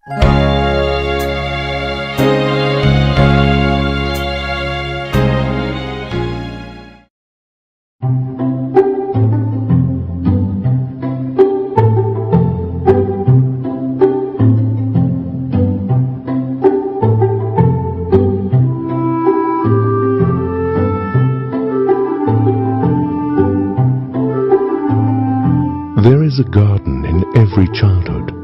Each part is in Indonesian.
There is a garden in every childhood,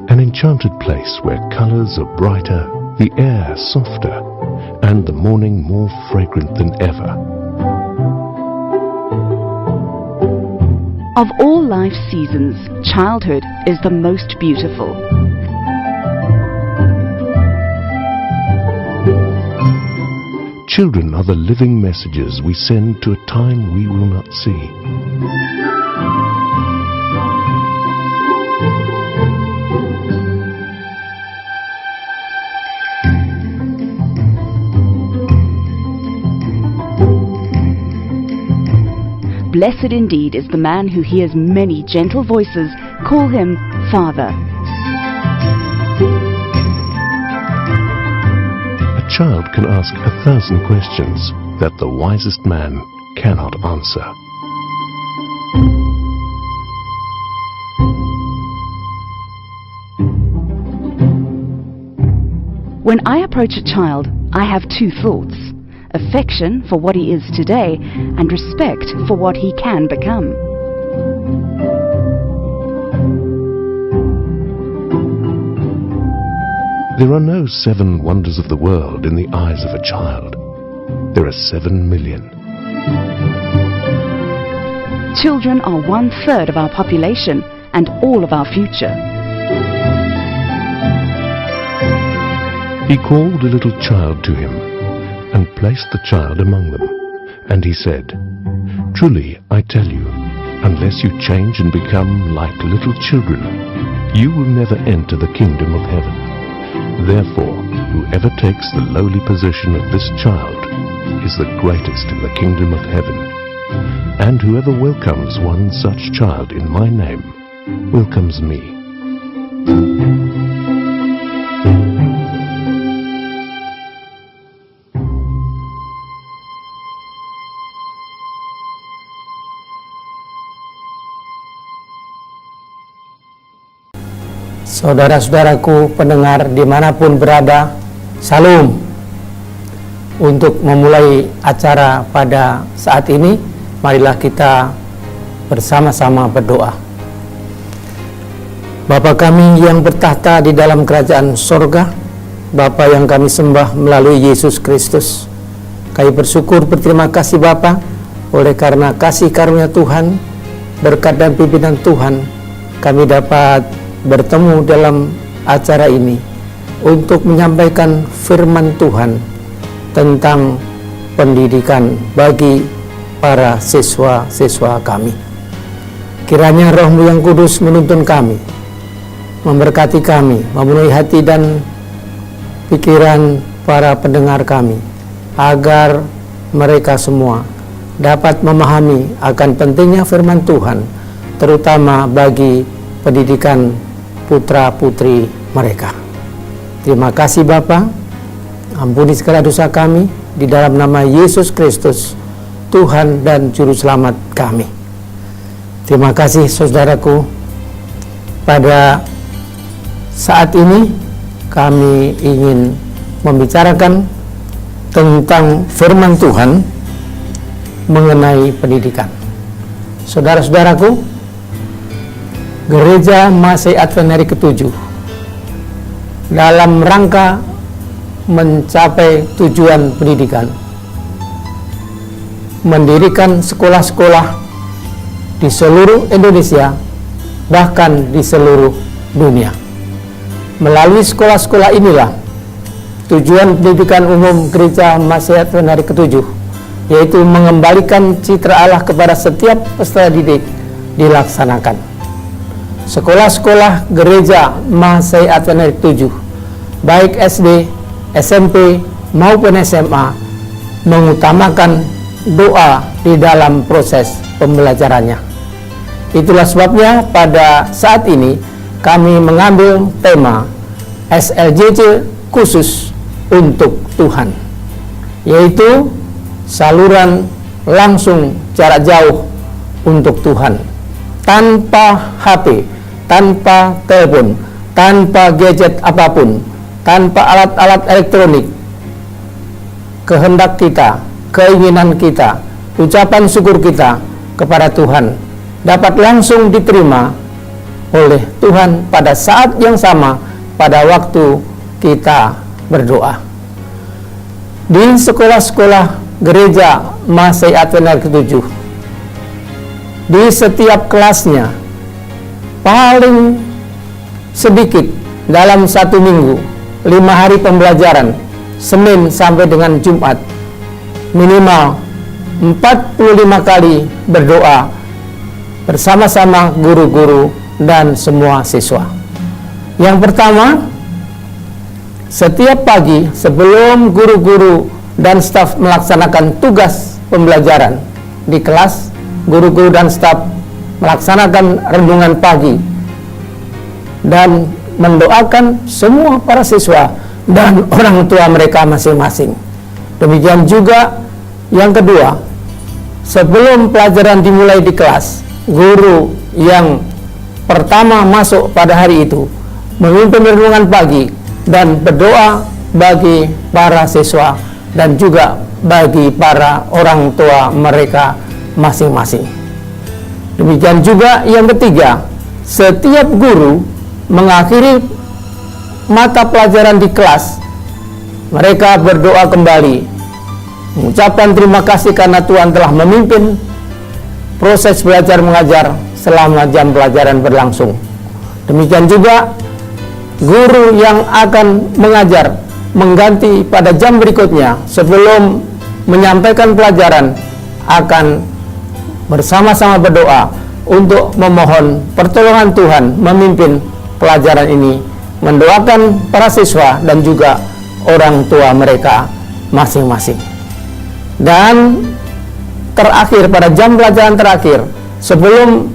an enchanted place where colors are brighter, the air softer, and the morning more fragrant than ever. Of all life's seasons, childhood is the most beautiful. Children are the living messages we send to a time we will not see. Blessed indeed is the man who hears many gentle voices call him Father. A child can ask 1,000 questions that the wisest man cannot answer. When I approach a child, I have two thoughts: affection for what he is today and respect for what he can become. There are no 7 wonders of the world in the eyes of a child. There are 7 million. Children are 1/3 of our population and all of our future. He called a little child to him and placed the child among them. And he said, "Truly, I tell you, unless you change and become like little children, you will never enter the kingdom of heaven. Therefore, whoever takes the lowly position of this child is the greatest in the kingdom of heaven. And whoever welcomes one such child in my name welcomes me." Saudara-saudaraku pendengar dimanapun berada, Salam. Untuk memulai acara pada saat ini, marilah kita bersama-sama berdoa. Bapa kami yang bertahta di dalam kerajaan sorga, Bapa yang kami sembah melalui Yesus Kristus, kami bersyukur berterima kasih Bapa oleh karena kasih karunia Tuhan, berkat dan pimpinan Tuhan, kami dapat bertemu dalam acara ini untuk menyampaikan firman Tuhan tentang pendidikan bagi para siswa-siswa kami. Kiranya Roh-Mu yang kudus menuntun kami, memberkati kami, memenuhi hati dan pikiran para pendengar kami, agar mereka semua dapat memahami akan pentingnya firman Tuhan, terutama bagi pendidikan putra-putri mereka. Terima kasih Bapa, ampuni segala dosa kami di dalam nama Yesus Kristus, Tuhan dan Juru Selamat kami. Terima kasih saudaraku. Pada saat ini kami ingin membicarakan tentang firman Tuhan mengenai pendidikan. Saudara-saudaraku, Gereja Masih Advent hari ke-7 dalam rangka mencapai tujuan pendidikan, mendirikan sekolah-sekolah di seluruh Indonesia, bahkan di seluruh dunia. Melalui sekolah-sekolah inilah tujuan pendidikan umum Gereja Masih Advent hari ke-7, yaitu mengembalikan citra Allah kepada setiap peserta didik, dilaksanakan. Sekolah-sekolah Gereja Masih Advent hari ke-7, baik SD, SMP maupun SMA, mengutamakan doa di dalam proses pembelajarannya. Itulah sebabnya pada saat ini kami mengambil tema SLJJ khusus untuk Tuhan, yaitu saluran langsung jarak jauh untuk Tuhan, tanpa HP, tanpa telepon, tanpa gadget apapun, tanpa alat-alat elektronik. Kehendak kita, keinginan kita, ucapan syukur kita kepada Tuhan dapat langsung diterima oleh Tuhan pada saat yang sama pada waktu kita berdoa. Di sekolah-sekolah gereja Masehi Advent hari ke-7, di setiap kelasnya paling sedikit dalam satu minggu 5 hari pembelajaran, Senin sampai dengan Jumat, minimal 45 kali berdoa bersama-sama guru-guru dan semua siswa. Yang pertama, setiap pagi sebelum guru-guru dan staf melaksanakan tugas pembelajaran di kelas, guru-guru dan staf melaksanakan renungan pagi dan mendoakan semua para siswa dan orang tua mereka masing-masing. Demikian juga yang kedua, sebelum pelajaran dimulai di kelas, guru yang pertama masuk pada hari itu memimpin renungan pagi dan berdoa bagi para siswa dan juga bagi para orang tua mereka masing-masing. Demikian juga yang ketiga, setiap guru mengakhiri mata pelajaran di kelas, mereka berdoa kembali, mengucapkan terima kasih karena Tuhan telah memimpin proses belajar mengajar selama jam pelajaran berlangsung. Demikian juga guru yang akan mengajar mengganti pada jam berikutnya sebelum menyampaikan pelajaran akan bersama-sama berdoa untuk memohon pertolongan Tuhan memimpin pelajaran ini, mendoakan para siswa dan juga orang tua mereka masing-masing. Dan terakhir, pada jam pelajaran terakhir sebelum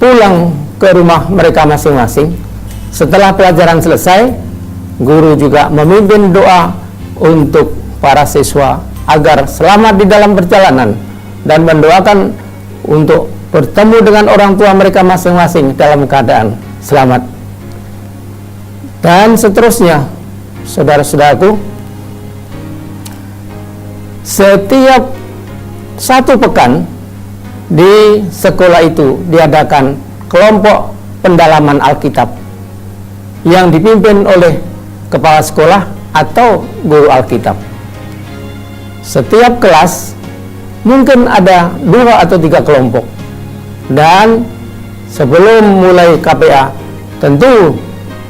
pulang ke rumah mereka masing-masing, setelah pelajaran selesai, guru juga memimpin doa untuk para siswa agar selamat di dalam perjalanan dan mendoakan untuk bertemu dengan orang tua mereka masing-masing dalam keadaan selamat. Dan seterusnya, saudara-saudaraku, setiap satu pekan di sekolah itu diadakan kelompok pendalaman Alkitab yang dipimpin oleh kepala sekolah atau guru Alkitab. Setiap kelas mungkin ada 2 atau 3 kelompok, dan sebelum mulai KPA tentu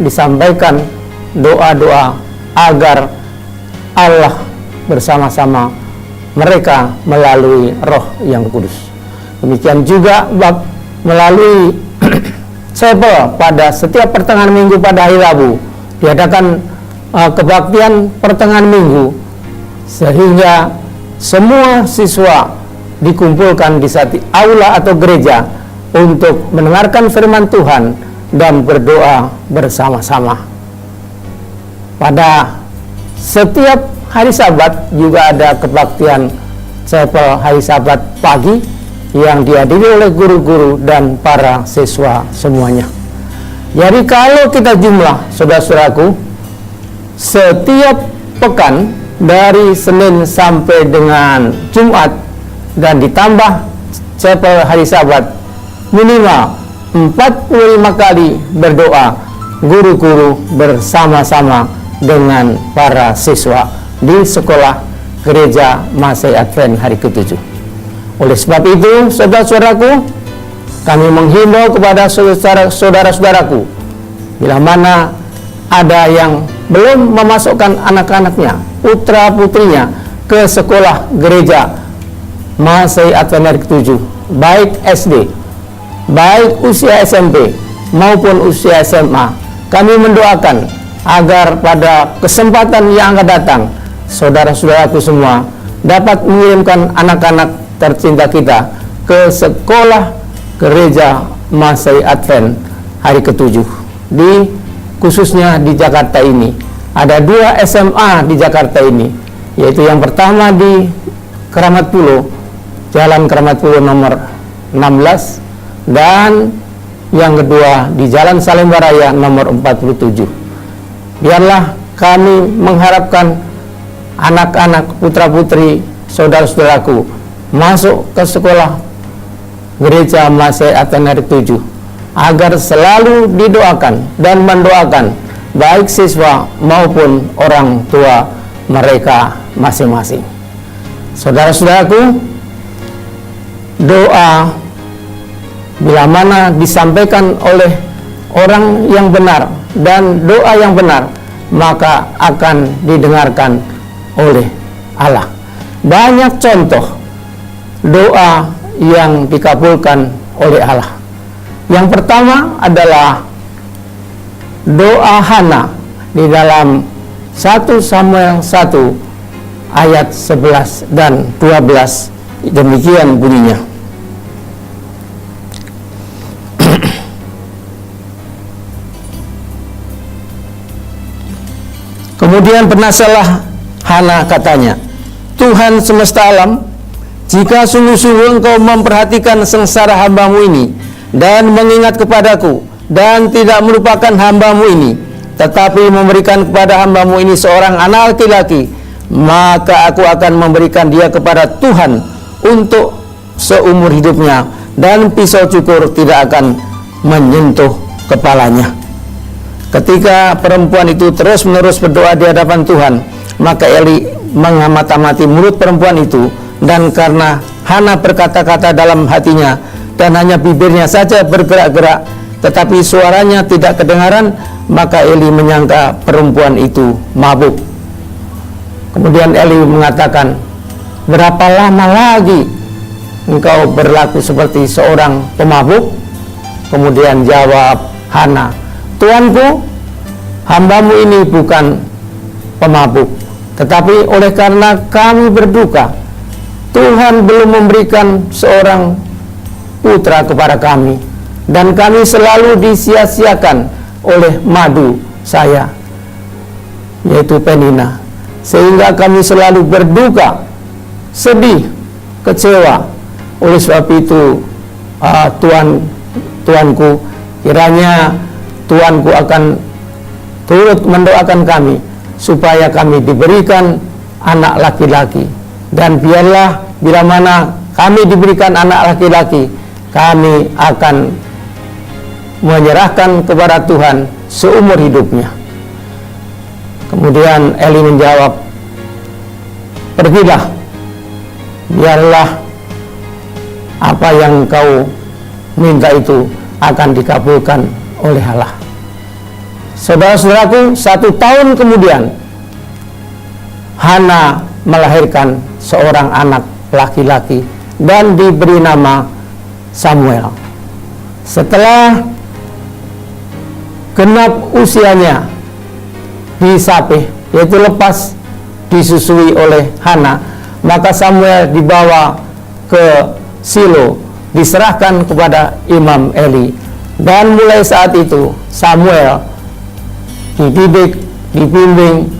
disampaikan doa-doa agar Allah bersama-sama mereka melalui Roh yang Kudus. Demikian juga melalui chapel pada setiap pertengahan minggu pada hari Rabu diadakan kebaktian pertengahan minggu, sehingga semua siswa dikumpulkan di satu aula atau gereja untuk mendengarkan firman Tuhan dan berdoa bersama-sama. Pada setiap hari Sabat juga ada kebaktian chapel hari Sabat pagi yang dihadiri oleh guru-guru dan para siswa semuanya. Jadi kalau kita jumlah, saudara-saudaraku, setiap pekan dari Senin sampai dengan Jumat dan ditambah chapel hari Sabat, minimal 45 kali berdoa guru-guru bersama-sama dengan para siswa di sekolah gereja Masehi Advent hari ke-7. Oleh sebab itu, saudara-saudaraku, kami menghimbau kepada saudara-saudaraku, bila mana ada yang belum memasukkan anak-anaknya, putra-putrinya ke sekolah gereja Masehi Advent hari ke-7, baik SD, baik usia SMP maupun usia SMA, kami mendoakan agar pada kesempatan yang akan datang, saudara-saudaraku semua dapat mengirimkan anak-anak tercinta kita ke sekolah gereja Masehi Advent hari ke-7 di khususnya di Jakarta ini. Ada 2 SMA di Jakarta ini, yaitu yang pertama di Keramat Pulo, Jalan Keramat Pulo nomor 16, dan yang kedua di Jalan Salemba Raya nomor 47. Biarlah kami mengharapkan anak-anak putra-putri saudara-saudaraku masuk ke sekolah Gereja Masih Atener 7 agar selalu didoakan dan mendoakan baik siswa maupun orang tua mereka masing-masing. Saudara-saudaraku, doa bila mana disampaikan oleh orang yang benar dan doa yang benar, maka akan didengarkan oleh Allah. Banyak contoh doa yang dikabulkan oleh Allah. Yang pertama adalah doa Hana di dalam 1 Samuel 1 ayat 11 dan 12. Demikian bunyinya. Kemudian bernasalah Hana, katanya, Tuhan semesta alam, jika sungguh-sungguh Engkau memperhatikan sengsara hamba-Mu ini dan mengingat kepadaku dan tidak melupakan hamba-Mu ini, tetapi memberikan kepada hamba-Mu ini seorang anak laki-laki, maka aku akan memberikan dia kepada Tuhan untuk seumur hidupnya, dan pisau cukur tidak akan menyentuh kepalanya. Ketika perempuan itu terus-menerus berdoa di hadapan Tuhan, maka Eli mengamati mulut perempuan itu, dan karena Hana berkata-kata dalam hatinya dan hanya bibirnya saja bergerak-gerak, tetapi suaranya tidak kedengaran, maka Eli menyangka perempuan itu mabuk. Kemudian Eli mengatakan, berapa lama lagi engkau berlaku seperti seorang pemabuk? Kemudian jawab Hana, Tuanku, hamba-Mu ini bukan pemabuk, tetapi oleh karena kami berduka, Tuhan belum memberikan seorang putra kepada kami, dan kami selalu disia-siakan oleh madu saya, yaitu Penina, sehingga kami selalu berduka, sedih, kecewa. Oleh sebab itu, Tuanku, kiranya Tuanku akan turut mendoakan kami supaya kami diberikan anak laki-laki, dan biarlah bila mana kami diberikan anak laki-laki, kami akan menyerahkan kepada Tuhan seumur hidupnya. Kemudian Eli menjawab, pergilah, biarlah apa yang kau minta itu akan dikabulkan oleh Allah. Saudara-saudaraku, 1 tahun kemudian Hana melahirkan seorang anak laki-laki dan diberi nama Samuel. Setelah genap usianya disapih, yaitu lepas disusui oleh Hana, maka Samuel dibawa ke Silo, diserahkan kepada Imam Eli, dan mulai saat itu Samuel dididik, dibimbing,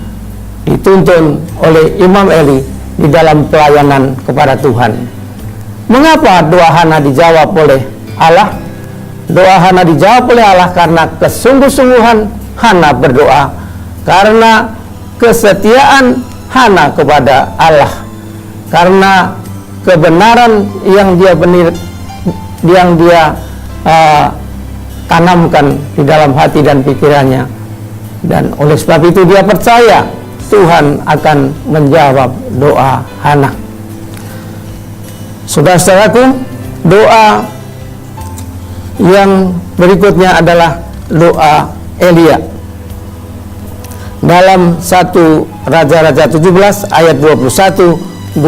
dituntun oleh Imam Eli di dalam pelayanan kepada Tuhan. Mengapa doa Hana dijawab oleh Allah? Doa Hana dijawab oleh Allah karena kesungguh-sungguhan Hana berdoa, karena kesetiaan Hana kepada Allah, karena kebenaran yang dia tanamkan di dalam hati dan pikirannya, dan oleh sebab itu dia percaya Tuhan akan menjawab doa Hana. Saudara-saudaraku, doa yang berikutnya adalah doa Elia. Dalam 1 Raja-Raja 17 ayat 21-22.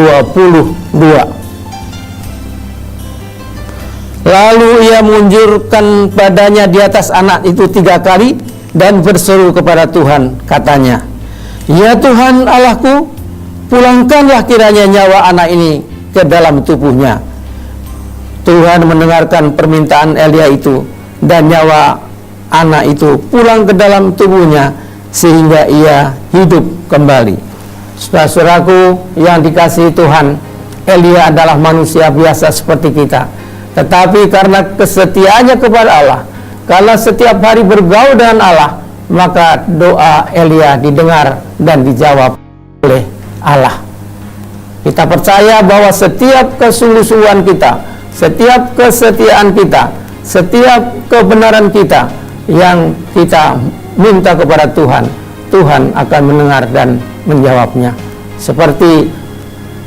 Lalu ia menunjukkan padanya di atas anak itu 3 kali dan berseru kepada Tuhan, katanya, ya Tuhan Allahku, pulangkanlah kiranya nyawa anak ini ke dalam tubuhnya. Tuhan mendengarkan permintaan Elia itu, dan nyawa anak itu pulang ke dalam tubuhnya sehingga ia hidup kembali. Saudara-saudaraku yang dikasihi Tuhan, Elia adalah manusia biasa seperti kita, tetapi karena kesetiaannya kepada Allah, karena setiap hari bergaul dengan Allah, maka doa Elia didengar dan dijawab oleh Allah. Kita percaya bahwa setiap kesungguh-sungguhan kita, setiap kesetiaan kita, setiap kebenaran kita yang kita minta kepada Tuhan, Tuhan akan mendengar dan menjawabnya. Seperti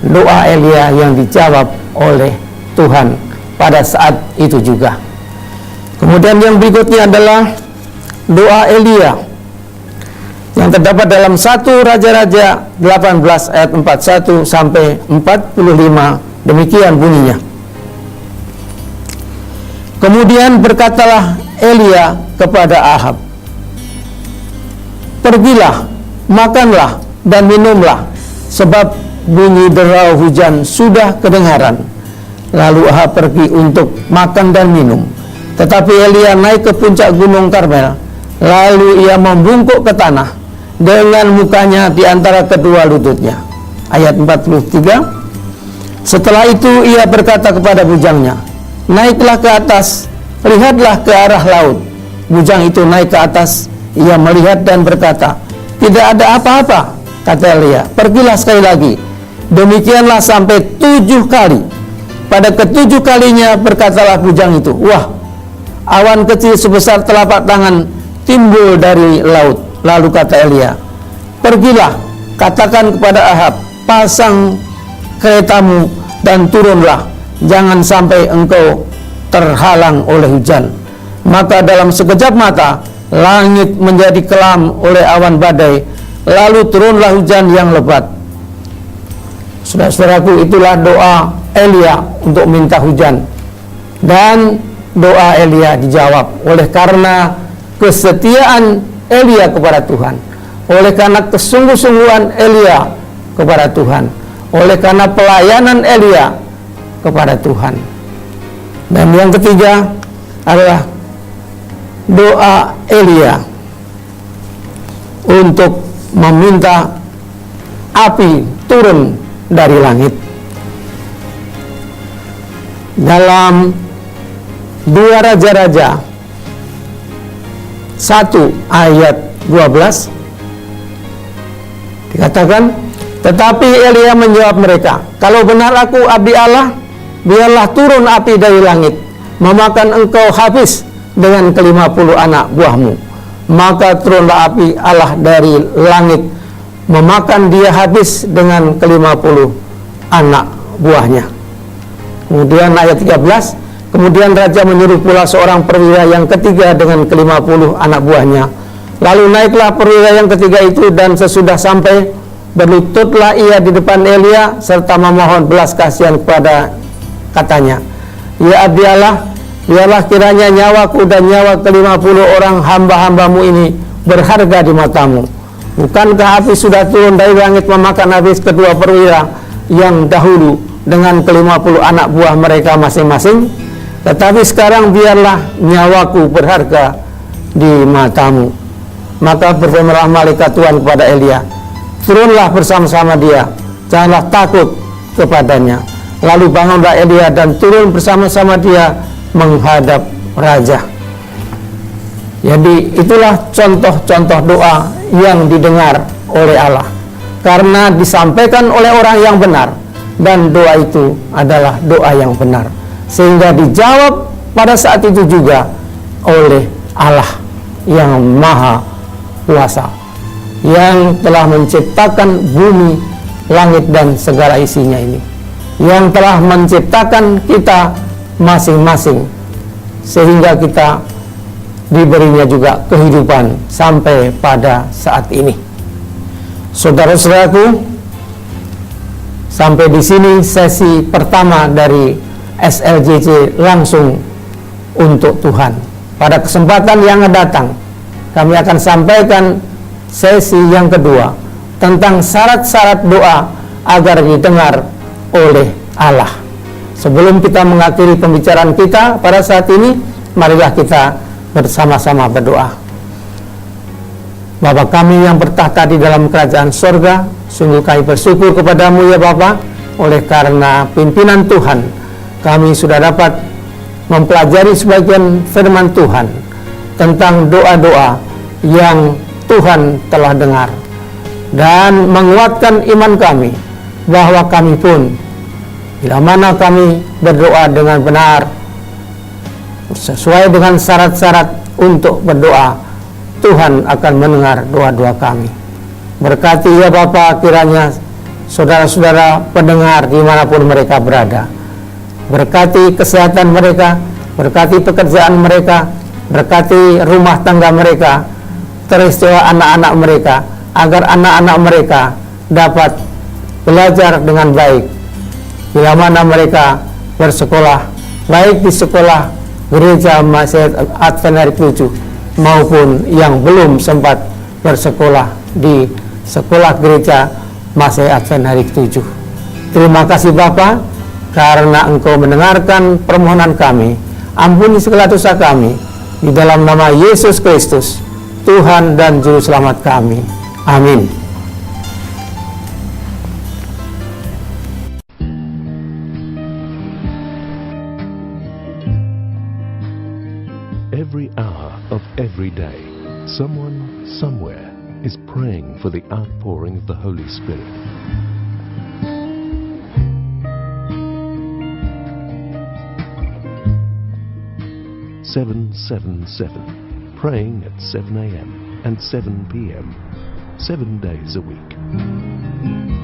doa Elia yang dijawab oleh Tuhan pada saat itu juga. Kemudian yang berikutnya adalah doa Elia yang terdapat dalam 1 Raja-Raja 18 ayat 41 sampai 45. Demikian bunyinya. Kemudian berkatalah Elia kepada Ahab, "Pergilah, makanlah dan minumlah, sebab bunyi derau hujan sudah kedengaran." Lalu Ahab pergi untuk makan dan minum. Tetapi Elia naik ke puncak gunung Karmel, lalu ia membungkuk ke tanah dengan mukanya di antara kedua lututnya. Ayat 43. Setelah itu ia berkata kepada bujangnya, "Naiklah ke atas, lihatlah ke arah laut." Bujang itu naik ke atas, ia melihat dan berkata, "Tidak ada apa-apa." Kata Elia, "Pergilah sekali lagi." Demikianlah sampai 7 kali. Pada ke-7 kalinya berkatalah bujang itu, "Wah, awan kecil sebesar telapak tangan timbul dari laut." Lalu kata Elia, "Pergilah, katakan kepada Ahab, pasang keretamu dan turunlah, jangan sampai engkau terhalang oleh hujan." Maka dalam sekejap mata langit menjadi kelam oleh awan badai, lalu turunlah hujan yang lebat. Saudara-saudaraku, itulah doa Elia untuk minta hujan, dan doa Elia dijawab oleh karena kesetiaan Elia kepada Tuhan, oleh karena kesungguh-sungguhan Elia kepada Tuhan, oleh karena pelayanan Elia kepada Tuhan. Dan yang ketiga adalah doa Elia untuk meminta api turun dari langit. Dalam 2 Raja-Raja 1 ayat 12 dikatakan, "Tetapi Elia menjawab mereka, kalau benar aku abdi Allah, biarlah turun api dari langit, memakan engkau habis dengan ke-50 anak buahmu." Maka turunlah api Allah dari langit, memakan dia habis dengan ke-50 anak buahnya. Kemudian ayat 13, "Kemudian raja menyuruh pula seorang perwira yang ketiga dengan ke-50 anak buahnya. Lalu naiklah perwira yang ketiga itu, dan sesudah sampai berlututlah ia di depan Elia serta memohon belas kasihan kepada, katanya, "Ya abdi Allah, biarlah kiranya nyawaku dan nyawa ke-50 orang hamba-hambamu ini berharga di matamu. Bukankah api sudah turun dari langit memakan habis kedua perwira yang dahulu dengan ke-50 anak buah mereka masing-masing? Tetapi sekarang biarlah nyawaku berharga di matamu." Maka berfirmanlah malaikat Tuhan kepada Elia, "Turunlah bersama-sama dia, janganlah takut kepadanya." Lalu bangunlah Elia dan turun bersama-sama dia menghadap raja. Jadi itulah contoh-contoh doa yang didengar oleh Allah, karena disampaikan oleh orang yang benar, dan doa itu adalah doa yang benar, sehingga dijawab pada saat itu juga oleh Allah yang maha kuasa, yang telah menciptakan bumi, langit dan segala isinya ini, yang telah menciptakan kita masing-masing, sehingga kita diberinya juga kehidupan sampai pada saat ini. Saudara-saudaraku, sampai di sini sesi pertama dari SLJJ langsung untuk Tuhan. Pada kesempatan yang akan datang, kami akan sampaikan sesi yang kedua tentang syarat-syarat doa agar didengar oleh Allah. Sebelum kita mengakhiri pembicaraan kita pada saat ini, marilah kita bersama-sama berdoa. Bapa kami yang bertahta di dalam kerajaan sorga, sungguh kami bersyukur kepadamu ya Bapa, oleh karena pimpinan Tuhan, kami sudah dapat mempelajari sebagian firman Tuhan tentang doa-doa yang Tuhan telah dengar, dan menguatkan iman kami bahwa kami pun bila mana kami berdoa dengan benar sesuai dengan syarat-syarat untuk berdoa, Tuhan akan mendengar doa-doa kami. Berkati ya Bapa kiranya saudara-saudara pendengar dimanapun mereka berada. Berkati kesehatan mereka, berkati pekerjaan mereka, berkati rumah tangga mereka, teristiwa anak-anak mereka, agar anak-anak mereka dapat belajar dengan baik bila mana mereka bersekolah, baik di sekolah Gereja Masehat Advent Hari Ke-7 maupun yang belum sempat bersekolah di sekolah Gereja Masehat Advent Hari Ke-7. Terima kasih Bapa, karena Engkau mendengarkan permohonan kami. Ampuni segala dosa kami, di dalam nama Yesus Kristus, Tuhan dan Juru Selamat kami. Amin. Every hour of every day, someone, somewhere is praying for the outpouring of the Holy Spirit. (777), praying at 7 a.m. and 7 p.m., 7 days a week.